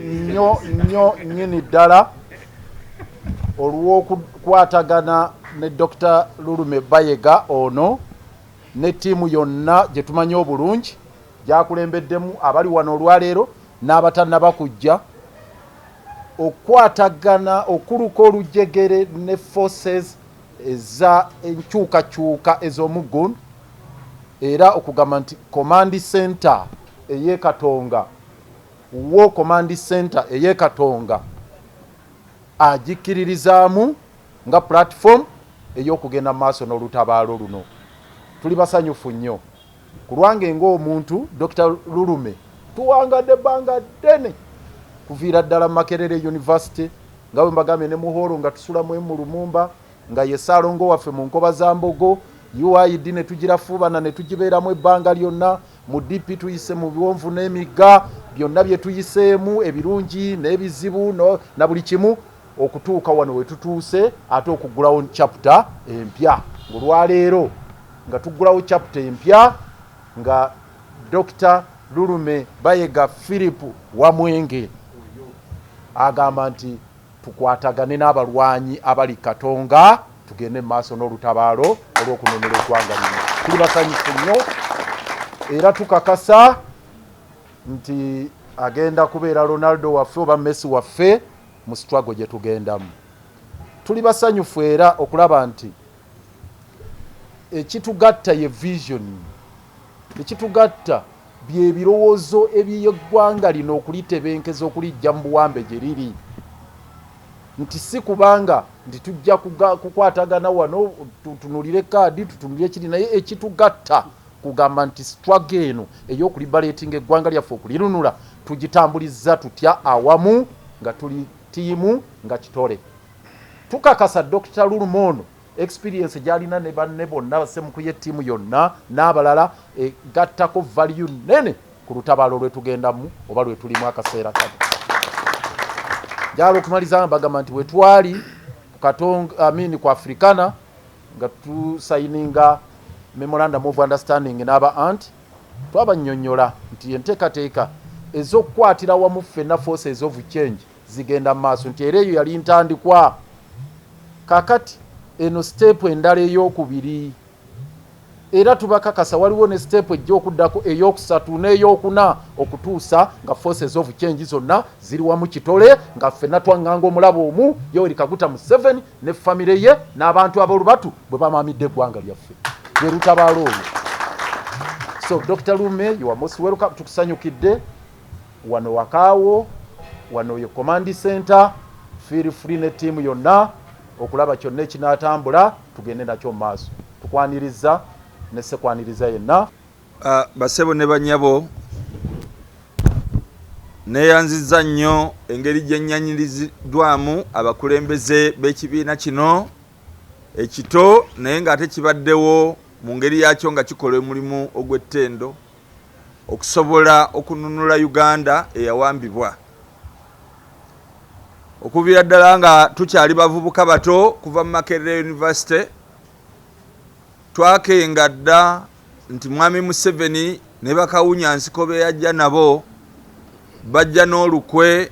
nnyo nnyini ddala olw'okukwatagana ne Dr. Lulume Bayega ono ne ttiimu yonna gye tumanyi obulungi gyakulembeddemu abali wano olwaleero n'abatannaba kujja okukwatagana okuluka olujegere ne forces eza enkyukakyuka ez'omugundu era okugamba nti command center ey'Ekatonga wo command center ey'Ekatonga agikkiririzaamu nga platform ey'okugenda maaso n'olutabaalo luno. Tuli basanyufu nnyo ku lwange ng'omuntu Dr. Lulume tuwangadde ebbanga ddene kuviira ddala Makerere University nga bwe mbagambye ne Muhoro nga tusulamu mu Lumumba nga ye Ssaalongo waffe mu Nkoba za Mbogo UID ne tugirafuubana ne tugibeeramu ebbanga lyonna mu DP tuyise mu biwonvu n'emigga byonna bye tuyiseemu ebirungi n'ebizibu na buli kimu okutuuka wano we tutuuse ate okuggulawo chapter empya olwaleero nga tuggulawo chapter empya nga Dr. Lulume Bayega Philip Wamwenge agamba nti tukwatagane n'abalwanyi abali Katonga tugende maaso n'olutabaalo olw'okununula eggwanga lino. Tuli basanyufu nnyo era tukakasa nti agenda kubeera Ronaldo waffe oba Messi waffe mu struggle gye tugendamu. Tuli basanyufu era okulaba nti ekitugatta ye vision, ekitugatta bye birowoozo eby'eggwanga lino okulitebenkeza okulijja mu buwambe gye liri, nti si kubanga nti tujja kukwatagana wano tutunulire kaadi tutunulire kiri, naye ekitugatta kugamba nti struggle eno ey'okulibalatinga eggwanga lyaffe okulirunula tugitambuliza tutya awamu nga tuli tiimu nga kitole. Tukakasa Dr. Lulume ono experience gyalina ne banne bonna basemuku y'ettiimu yonna n'abalala egattako value nene ku lutabaalo lwetugendamu oba lwetulimu akaseera kano. Jalo okumaliza mbagamba nti wetwali ku Africana nga tusayininga memorandum of understanding n'aba aunt twabannyonnyola nti enteekateeka ez'okukwatira wamu ffenna forces of change zigenda mu maaso nti era eyo yali ntandikwa. Kakati eno step endala ey'okubiri era tubakakasa waliwo ne step ejja okuddako ey'okusatu n'ey'okuna okutuusa nga forces of change zonna ziri wamu kitole nga ffenna twaŋŋanga omulabo omu Yoweri Kaguta Museveni ne famire ye n'abantu ab'olubatu bwe bamaamidde eggwanga lyaffe lwe lutabaalo olwo. So Dr. Lulume you are most welcome. Tukusanyukidde wano wakaawo wano ye command center, feel free ne team yonna okulaba kyonna ekinaatambula tugende nakyo mu maaso. Tukwaniriza ne sekwaniriza yenna. Basebo ne banyabo neyanziza nnyo engeri gye nnyanyirizddwamu abakulembeze b'ekibiina kino ekito naye ng'ate kibaddewo mu ngeri yakyo nga kikola omulimu ogw'ettendo okusobola okununula Uganda eyawambibwa. Okuviira ddala nga tukyali bavubuka bato kuva mu Makerere University twakenga dda nti Mwami Museveni ne bakawunya nsiko be yajja nabo bajja n'olukwe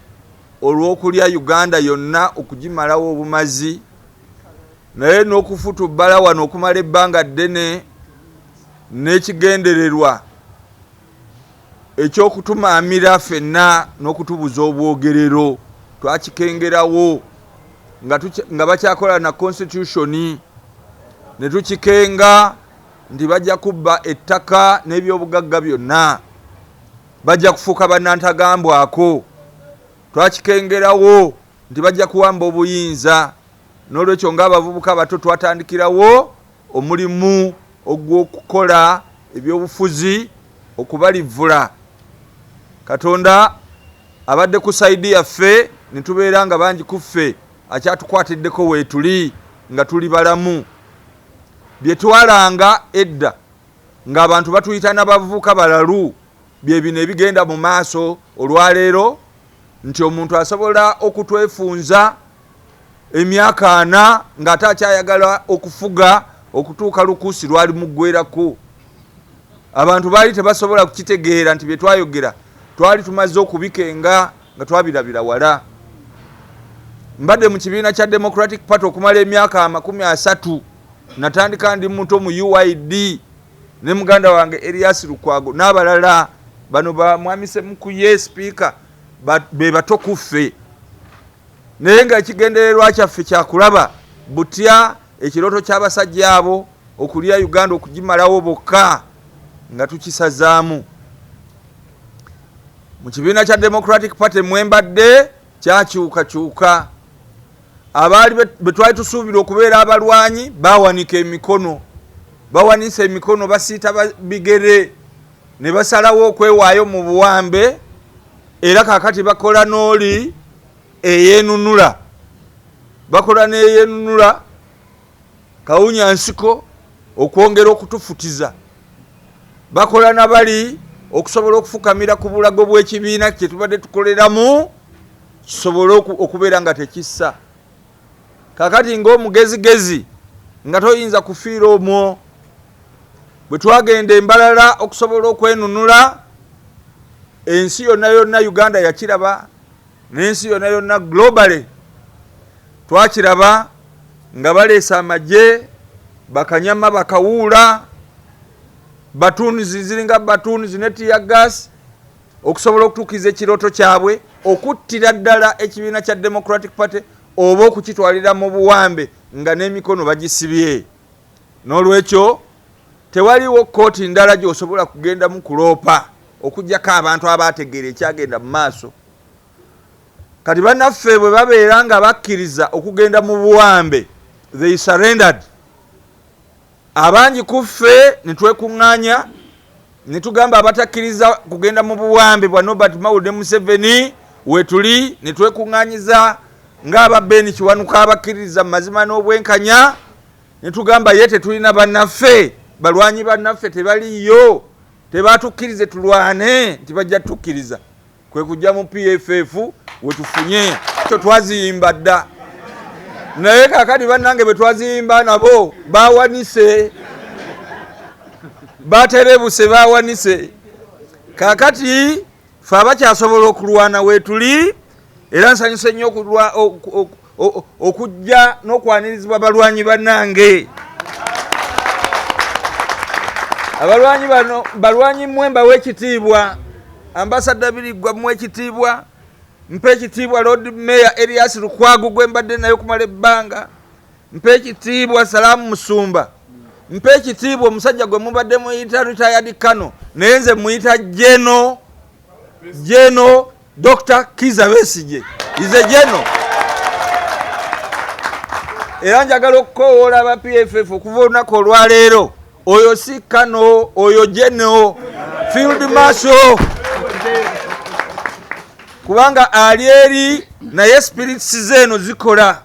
olw'okulya Uganda yonna okugimalawo obumazi naye n'okufutubbala wano okumala ebbanga ddene n'ekigendererwa ekyokutumaamira ffenna n'okutubuza obwogerero twakikengerawo nga bakyakola na constitution ne tukikenga nti bajja kubba ettaka n'ebyobugagga byonna bajja kufuuka bannantagambwako. Twakikengerawo nti bajja kuwamba obuyinza n'olwekyo ng'abavubuka bato twatandikirawo omulimu ogw'okukola ebyobufuzi okubalivula. Katonda abadde ku saidi yaffe ne tubeera nga bangi ku ffe akyatukwatiddeko weetuli nga tuli balamu. Bye twalanga edda ng'abantu batuyita n'abavubuka balalu bye bino ebigenda mu maaso olwaleero nti omuntu asobola okutwefunza emyaka 4 ng'ate akyayagala okufuga okutuuka lukuusi lwali muggwerako. Abantu baali tebasobola kukitegeera nti bye twayogera twali tumaze okubikenga nga twabirabira wala. Mbadde mu kibiina kya Democratic Party okumala emyaka 30, natandika ndi muto mu UID ne muganda wange Elias Lukwago n'abalala bano ba Mwami Ssemukuye speaker be bato kuffe. Naye nga ekigendererwa kyaffe kyakulaba butya ekiroto ky'abasajja abo okulya Uganda okugimalawo bokka nga tukisazaamu. Mu kibiina kya Democratic Party mwembadde kyakyukakyuka. Abaali betwali tusuubira okubeera abalwanyi bawanika emikono, bawanise emikono basiita bigere ne basalawo okwewaayo mu buwambe, era kaakati bakola n'oli eyeenunula, bakola n'eyeenunula Kawunya Nsiko okwongera okutufutiza, bakola nabali okusobola okufukamira ku bulago bw'ekibiina kye tubadde tukoleramu kisobole okubeera nga tekissa. Kakati ng'omugezigezi nga toyinza kufiira omwo, bwe twagenda embalala okusobola okwenunula, ensi yonna yonna Uganda yakiraba, n'ensi yonna yonna globally twakiraba nga baleesa amagye, bakanyama bakawuula, batuunizi ziringa batuunizi ne tear gas okusobola okutuukiza ekiroto kyabwe okuttira ddala ekibiina kya Democratic Party oba okukitwalira mu buwambe nga n'emikono bagisibye. N'olwekyo tewaliwo kkooti ndala gy'osobola kugenda mu kuloopa okuggyako abantu abaategeera ekyagenda mu maaso. Kati bannaffe bwe babeera nga bakkiriza okugenda mu buwambe, they surrendered. Abangi ku ffe ne twekuŋŋaanya ne tugamba abatakkiriza kugenda mu buwambe bwa Norbert Mawude Museveni wetuli, ne twekuŋŋaanyiza ng'aba Ben Kiwanuka abakkiriza mu mazima n'obwenkanya, ne tugamba ye tetulina bannaffe, balwanyi bannaffe tebaliyo, tebatukkirize tulwane nti bajja tukkiriza. Kwe kujja mu PFF wetufunye kyo twaziyimba dda. Naye kaakati bannange bwe twaziyimba nabo bawanise, baterebuse bawanise. Kaakati fe abakyasobola okulwana weetuli, era nsanyuse nnyo okujja n'okwanirizibwa balwanyi bannange. Abalwanyi bano balwanyi mmwe mbawe ekitiibwa, Ambassador Birigwa mmwe ekitiibwa, mpe ekitiibwa Lord Mayor Elias Lukwago gwe mbadde naye okumala ebbanga, mpe ekitiibwa Salaamu Musumba, mpe ekitiibwa omusajja gwe mubadde muyita retired Kano naye nze muyita Jeno Dr. Kiza Besigye, ize Jeno. Era njagala okukoowoola aba PFF okuva olunaku olwaleero, oyo si Kano, oyo Jeno Field Marshal, kubanga ali eri naye spirits zeeno zikola,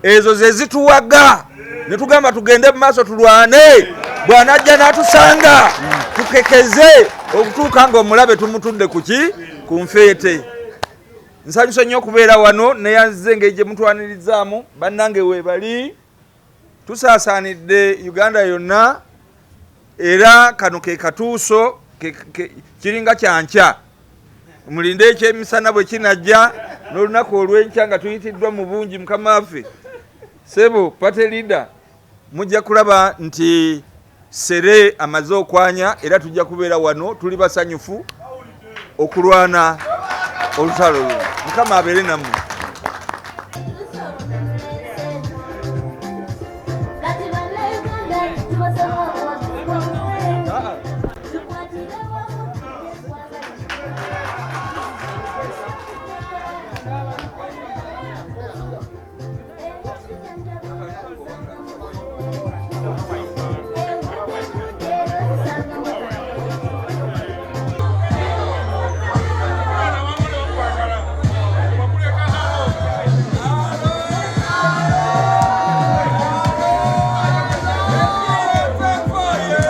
ezo ze zituwaga ne tugamba tugende mu maaso tulwane, bw'anajja n'atusanga tukekeze okutuuka ng'omulabe tumutudde kuki ku nfeete. Nsanyuse nnyo okubeera wano neyanzize engeri gye mutwanirizaamu. Bannange weebali, tusaasaanidde Uganda yonna, era kano ke katuuso kiringa kyankya. Mulinde ekyemisana bwe kinajja n'olunaku olw'enkya nga tuyitiddwa mu bungi. Mukama waffe Ssebo party leader, mujja kulaba nti Sere amaze okwanya, era tujja kubeera wano tuli basanyufu okulwana olutalo luno. Mukama abeere nammwe.